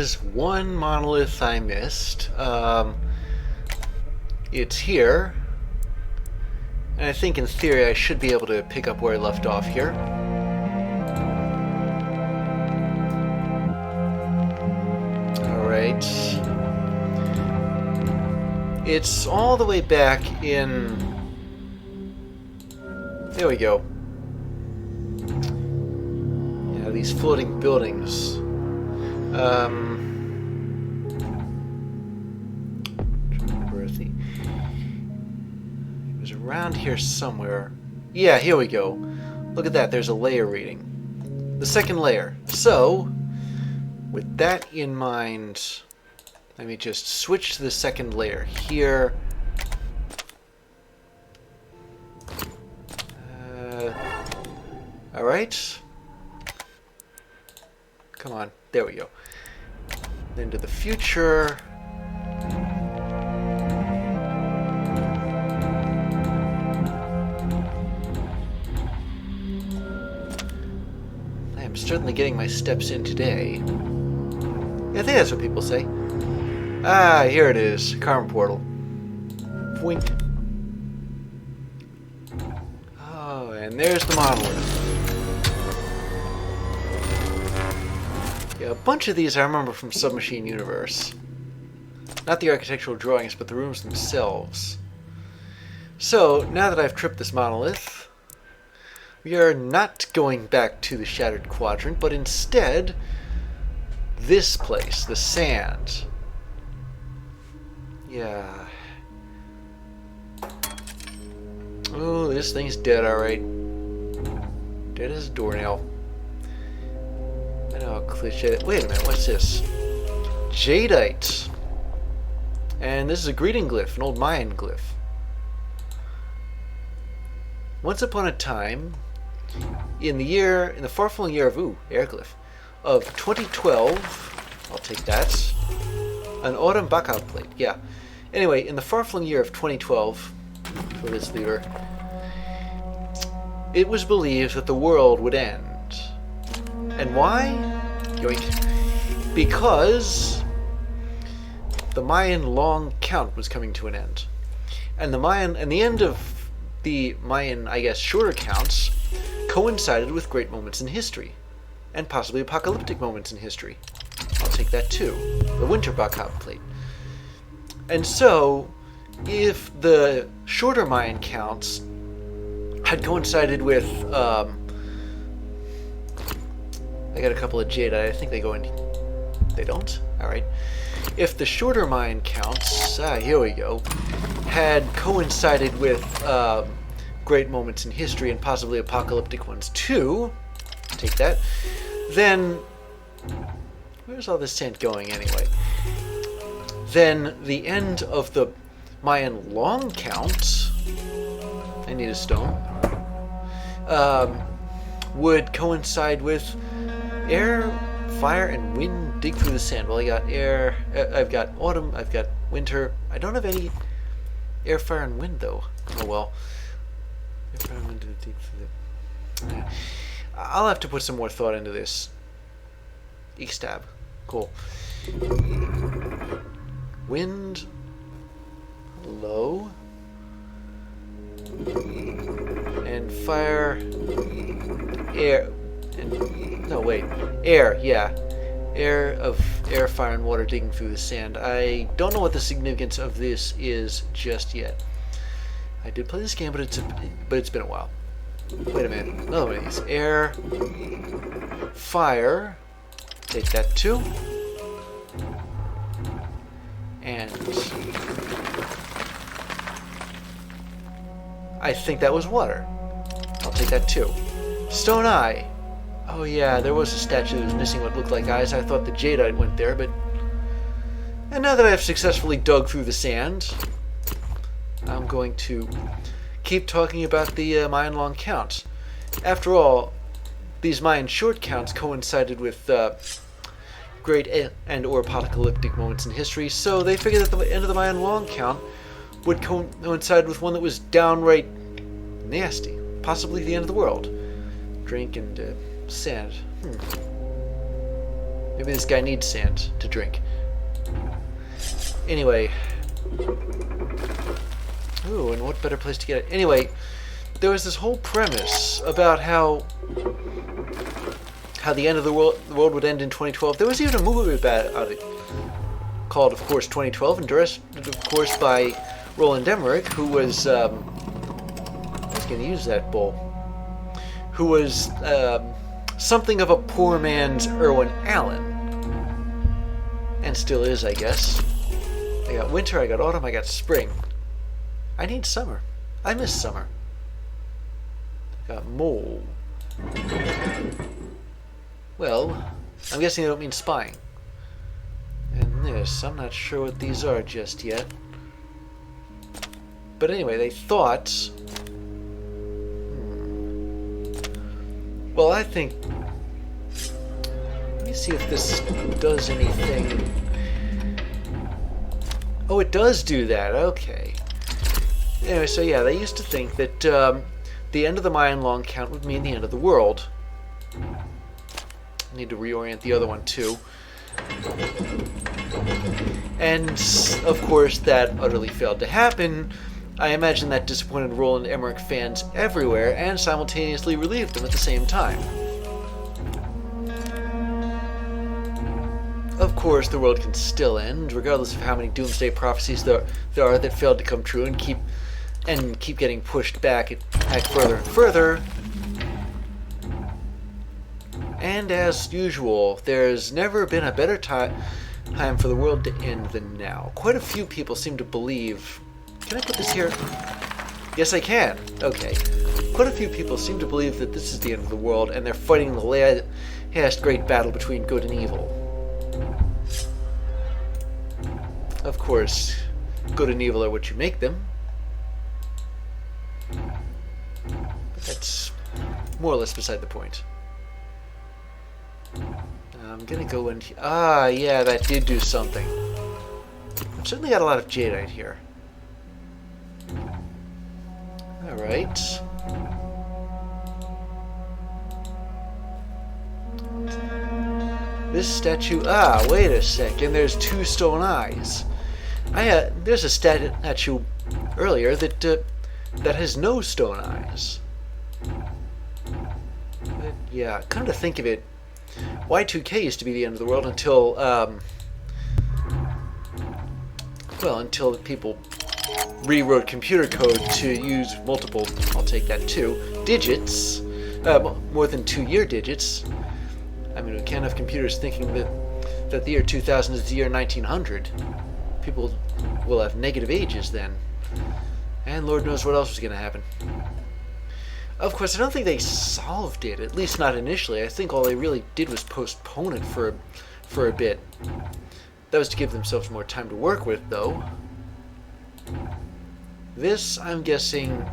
is one monolith I missed. It's here. And I think in theory I should be able to pick up where I left off here. Alright. It's all the way back in... There we go. Yeah, these floating buildings. It was around here somewhere. Yeah, here we go. Look at that, there's a layer reading. The second layer. So, with that in mind, let me just switch to the second layer here. Alright. Come on, there we go. Then to the future. I am certainly getting my steps in today. Yeah, I think that's what people say. Ah, here it is. Karma portal. Wink. Oh, and there's the monolith. Yeah, a bunch of these I remember from Submachine Universe. Not the architectural drawings, but the rooms themselves. So, now that I've tripped this monolith, we are not going back to the Shattered Quadrant, but instead, this place, the sand. Yeah. Oh, this thing's dead, alright. Dead as a doornail. I know how cliche. Wait a minute, what's this? Jadeite. And this is a greeting glyph, an old Mayan glyph. Once upon a time, in the far-flung year of air glyph, of 2012, I'll take that. An autumn backup plate, yeah. Anyway, in the far-flung year of 2012, for this leader, it was believed that the world would end. And why? Yoink. Because the Mayan long count was coming to an end. And the end of the Mayan, I guess, shorter counts coincided with great moments in history. And possibly apocalyptic moments in history. I'll take that too. The winter backup plate. And so, if the shorter Mayan counts had coincided with, I got a couple of jadeite. I think they go in. They don't? Alright. If the shorter Mayan counts, here we go, had coincided with great moments in history and possibly apocalyptic ones too, take that, then where's all this sand going anyway? Then the end of the Mayan long count, I need a stone, would coincide with air, fire, and wind dig through the sand. Well, I got air, I've got autumn, I've got winter. I don't have any air, fire, and wind, though. Oh, well. Air, fire, and wind dig through the... I'll have to put some more thought into this. Stab. Cool. Wind. Low. And fire. Air. And no, wait. Air, yeah. Air, fire, and water digging through the sand. I don't know what the significance of this is just yet. I did play this game, but it's been a while. Wait a minute. Another one of these. Air, fire. Take that too. And I think that was water. I'll take that too. Stone eye. Oh yeah, there was a statue that was missing what looked like eyes. I thought the jadeite went there, but... And now that I've successfully dug through the sand, I'm going to keep talking about the Mayan long counts. After all, these Mayan short counts coincided with great and or apocalyptic moments in history, so they figured that the end of the Mayan long count would coincide with one that was downright nasty, possibly the end of the world. Drink and sand. Maybe this guy needs sand to drink. Anyway. Ooh, and what better place to get it? Anyway, there was this whole premise about how the end of the world would end in 2012. There was even a movie about it called, of course, 2012, and directed, of course, by Roland Emmerich, who was I was going to use that bowl, who was something of a poor man's Irwin Allen, and still is, I guess. I got winter, I got autumn, I got spring. I need summer. I miss summer. I got mole. Well, I'm guessing they don't mean spying. And this, I'm not sure what these are just yet. But anyway, they thought... Well, I think... Let me see if this does anything. Oh, it does do that. Okay. Anyway, so yeah, they used to think that the end of the Mayan long count would mean the end of the world. I need to reorient the other one too. And, of course, that utterly failed to happen. I imagine that disappointed Roland Emmerich fans everywhere and simultaneously relieved them at the same time. Of course, the world can still end, regardless of how many doomsday prophecies there are that failed to come true and keep getting pushed back further and further. And as usual, there's never been a better time for the world to end than now. Quite a few people seem to believe... Can I put this here? Yes, I can. Okay. Quite a few people seem to believe that this is the end of the world, and they're fighting the last great battle between good and evil. Of course, good and evil are what you make them. But that's more or less beside the point. I'm gonna go in... Ah, yeah, that did do something. I've certainly got a lot of jadeite here. Alright. This statue... Ah, wait a second. There's two stone eyes. There's a statue earlier that has no stone eyes. But, yeah, come to think of it, Y2K used to be the end of the world until, until people rewrote computer code to use multiple, I'll take that too, digits, more than 2-year digits. I mean, we can't have computers thinking that the year 2000 is the year 1900. People will have negative ages then. And Lord knows what else was going to happen. Of course, I don't think they solved it, at least not initially. I think all they really did was postpone it for a bit. That was to give themselves more time to work with, though. This, I'm guessing,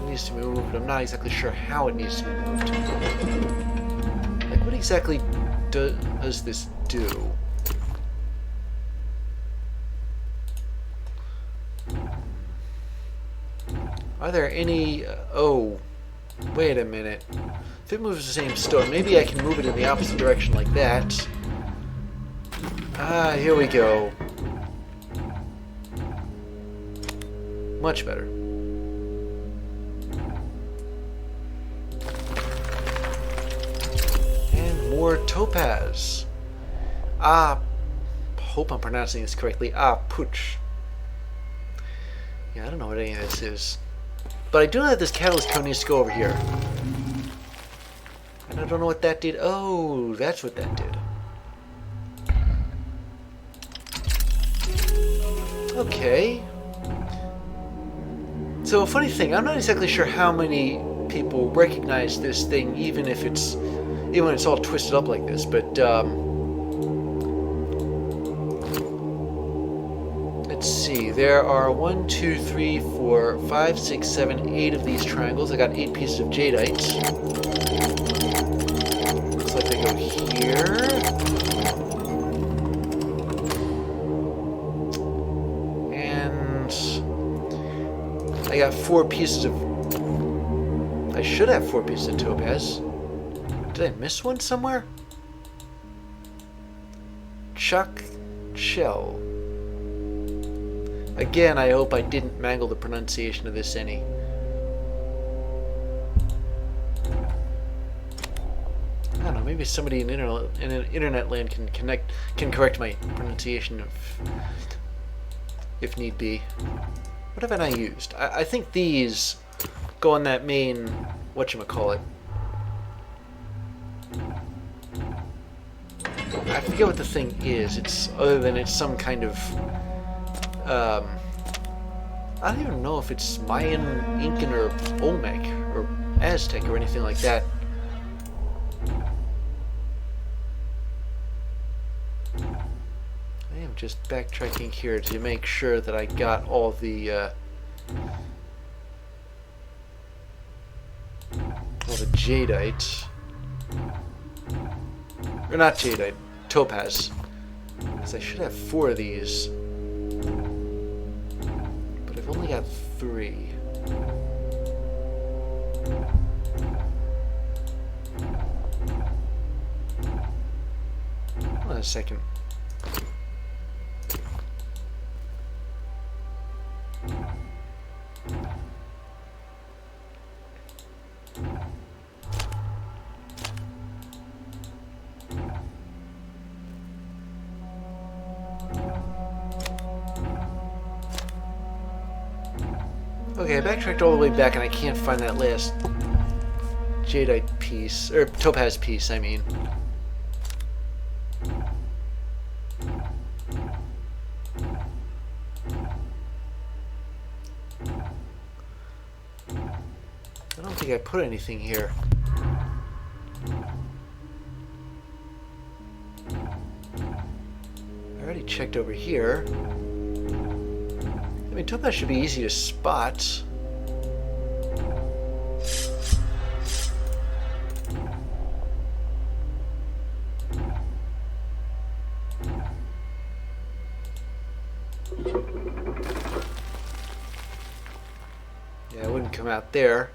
needs to be moved. I'm not exactly sure how it needs to be moved. Like, what exactly does this do? Are there any... oh, wait a minute. If it moves the same stone, maybe I can move it in the opposite direction like that. Ah, here we go. Much better. And more topaz. Ah, hope I'm pronouncing this correctly. Ah, pooch. Yeah, I don't know what any of this is. But I do know that this catalyst cone needs to go over here. And I don't know what that did. Oh, that's what that did. Okay. So, a funny thing, I'm not exactly sure how many people recognize this thing, even when it's all twisted up like this, but, let's see, there are 1, 2, 3, 4, 5, 6, 7, 8 of these triangles. I got 8 pieces of jadeite. Looks like they go here. And I got 4 pieces of... I should have 4 pieces of topaz. Did I miss one somewhere? Chuck Shell. Again, I hope I didn't mangle the pronunciation of this any. I don't know, maybe somebody in internet land can correct my pronunciation if need be. What have I not used? I think these go on that main whatchamacallit. I forget what the thing is. It's other than it's some kind of I don't even know if it's Mayan, Incan, or Olmec or Aztec or anything like that. I am just backtracking here to make sure that I got all the jadeite. Or not jadeite, topaz. Because I should have 4 of these. But I've only got 3. Hold on a second. Okay, I backtracked all the way back and I can't find that last jadeite piece, or topaz piece, I mean. I don't think I put anything here. I already checked over here. I mean, topaz should be easy to spot. Yeah, it wouldn't come out there.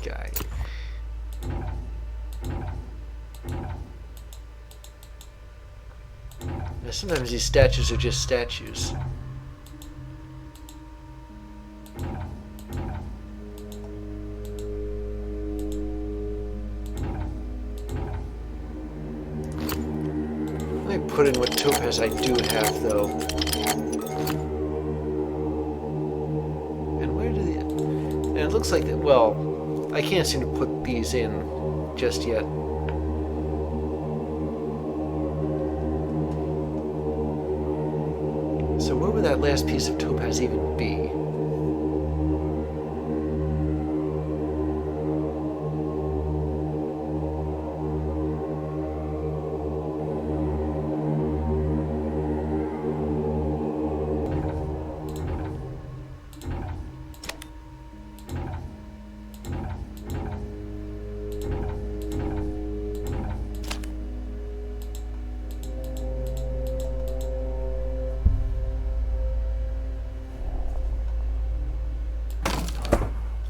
Guy. Now, sometimes these statues are just statues. Let me put in what topaz I do have, though. And where do the... And it looks like that, well... I can't seem to put these in just yet. So where would that last piece of topaz even be?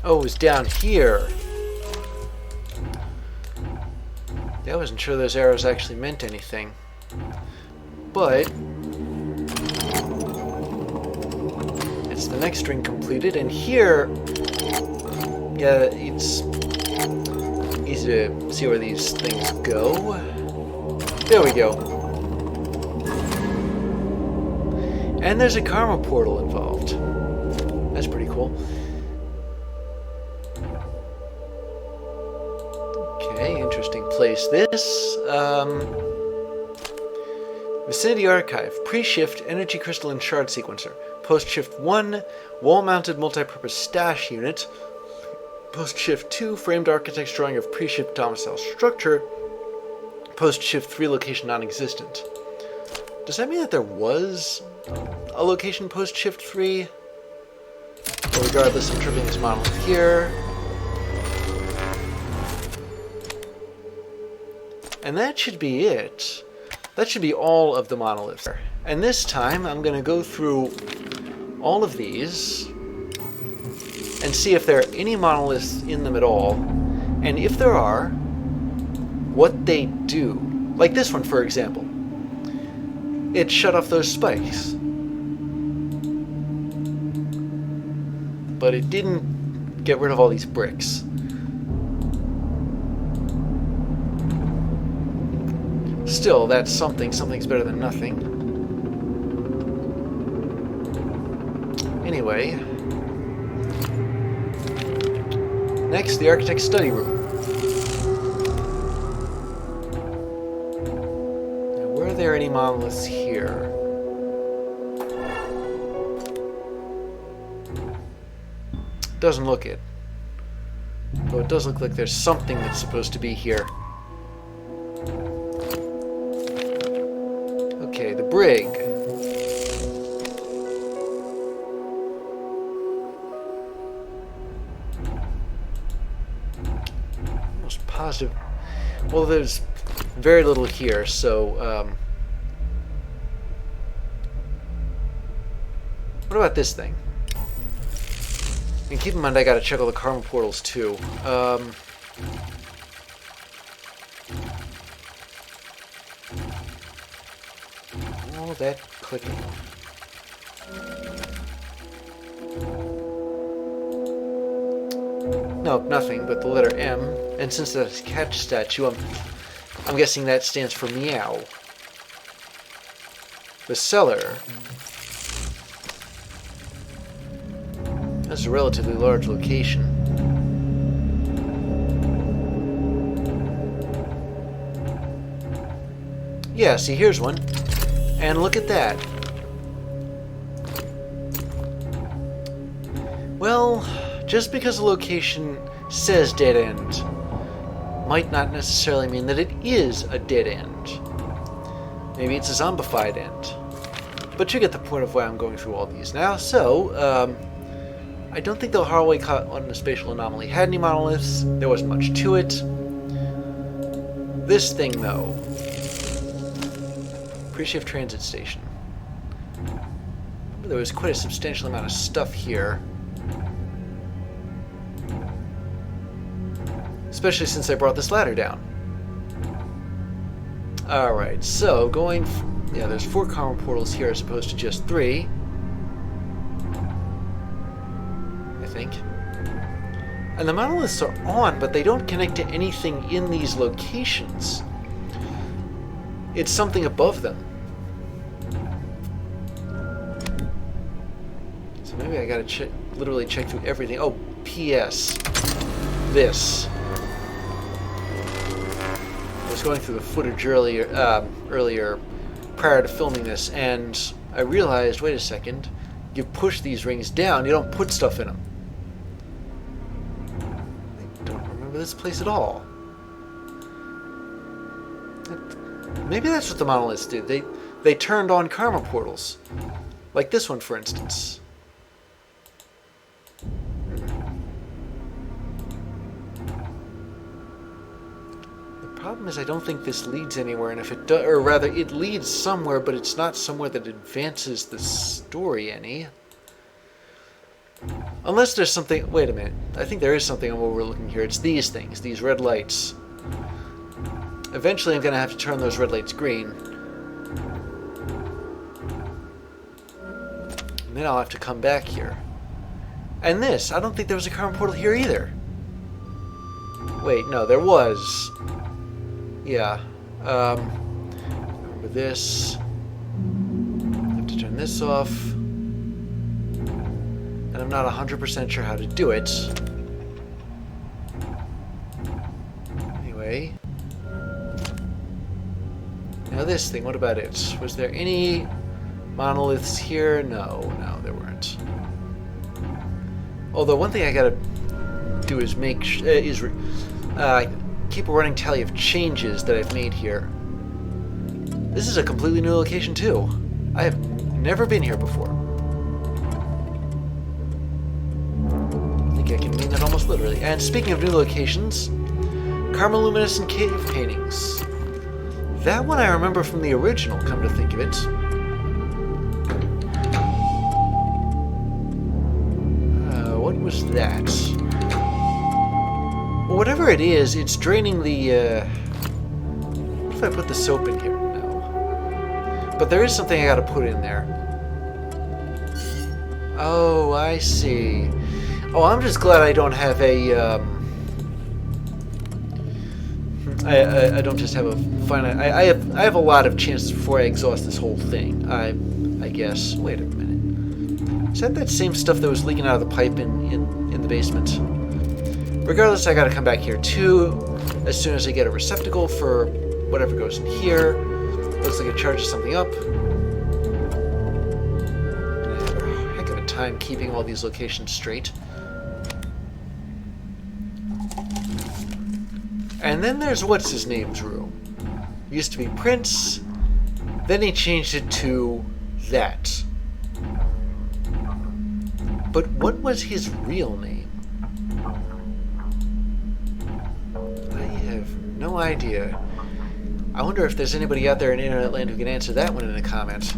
Oh, it was down here. Yeah, I wasn't sure those arrows actually meant anything. But it's the next string completed, and here, yeah, it's easy to see where these things go. There we go. And there's a karma portal involved. That's pretty cool. Okay, interesting place this. Vicinity Archive. Pre-shift Energy Crystalline Shard Sequencer. Post-shift 1, Wall-mounted multi-purpose stash unit. Post-shift 2, Framed architect's drawing of pre-shift domicile structure. Post-shift 3, location non-existent. Does that mean that there was a location post shift 3. But regardless, I'm tripping this monolith here. And that should be it. That should be all of the monoliths. And this time, I'm going to go through all of these and see if there are any monoliths in them at all. And if there are, what they do. Like this one, for example. It shut off those spikes. But it didn't get rid of all these bricks. Still, that's something. Something's better than nothing. Anyway. Next, the architect's study room. Now, were there any monoliths here? Doesn't look it. Though it does look like there's something that's supposed to be here. Okay, the brig. Most positive. Well, there's very little here, so what about this thing? And keep in mind, I gotta check all the karma portals too. All that clicking. No, nothing but the letter M. And since that's a catch statue, I'm guessing that stands for meow. The cellar. That's a relatively large location. Yeah, see, here's one. And look at that. Well, just because a location says dead end might not necessarily mean that it is a dead end. Maybe it's a zombified end. But you get the point of why I'm going through all these now. So, I don't think the Haraway caught on the spatial anomaly had any monoliths. There wasn't much to it. This thing, though. Pre-shift transit station. There was quite a substantial amount of stuff here. Especially since I brought this ladder down. Alright, so going... yeah, there's 4 karma portals here as opposed to just 3. I think. And the monoliths are on, but they don't connect to anything in these locations. It's something above them. So maybe I gotta check, literally check through everything. Oh, P.S. This. I was going through the footage earlier prior to filming this, and I realized, wait a second, you push these rings down, you don't put stuff in them. I don't remember this place at all. Maybe that's what the monoliths did. They turned on karma portals. Like this one, for instance. The problem is I don't think this leads anywhere, and if it does, or rather, it leads somewhere, but it's not somewhere that advances the story any. Unless there's something... wait a minute. I think there is something overlooking here. It's these things, these red lights. Eventually I'm going to have to turn those red lights green. And then I'll have to come back here. And this, I don't think there was a karma portal here either. Wait, no, there was. Yeah. Remember this. I have to turn this off. And I'm not 100% sure how to do it. Anyway. Now this thing, what about it? Was there any monoliths here? No, there weren't. Although one thing I gotta do is keep a running tally of changes that I've made here. This is a completely new location too. I have Never been here before. I think I can mean that almost literally. And speaking of new locations, Carmoluminescent Cave paintings. That one I remember from the original, come to think of it. What was that? Well, whatever it is, it's draining the, what if I put the soap in here? No. But there is something I gotta put in there. Oh, I see. Oh, I'm just glad I don't have a, I don't just have a finite... I have a lot of chances before I exhaust this whole thing. I guess. Wait a minute. Is that same stuff that was leaking out of the pipe in the basement? Regardless, I gotta come back here too as soon as I get a receptacle for whatever goes in here. Looks like it charges something up. I have a heck of a time keeping all these locations straight. And then there's what's-his-name's room. Used to be Prince, then he changed it to that. But what was his real name? I have no idea. I wonder if there's anybody out there in Internet Land who can answer that one in the comments.